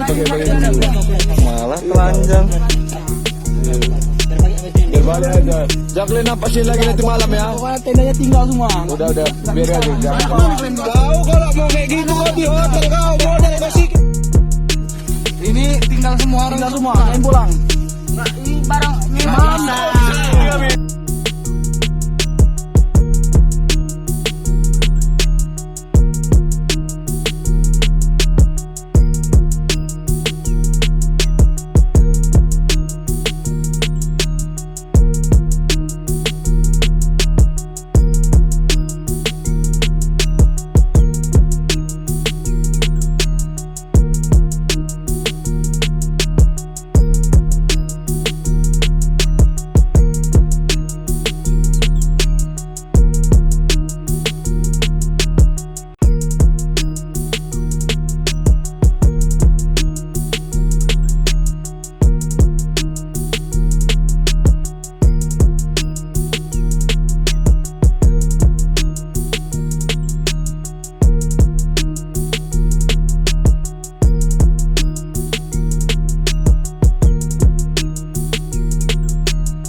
pakai dulu. Malah telanjang. Berbalik aja. Jacqueline napasin lagi nanti malam ya. Tendanya tinggal semua. Udah biar aja. Jangan. Kau kalau mau kayak gitu kau di hotel kau modal kasih. Ini tinggal semua orang. Tinggal semua. Main pulang. Nah, ini barang ini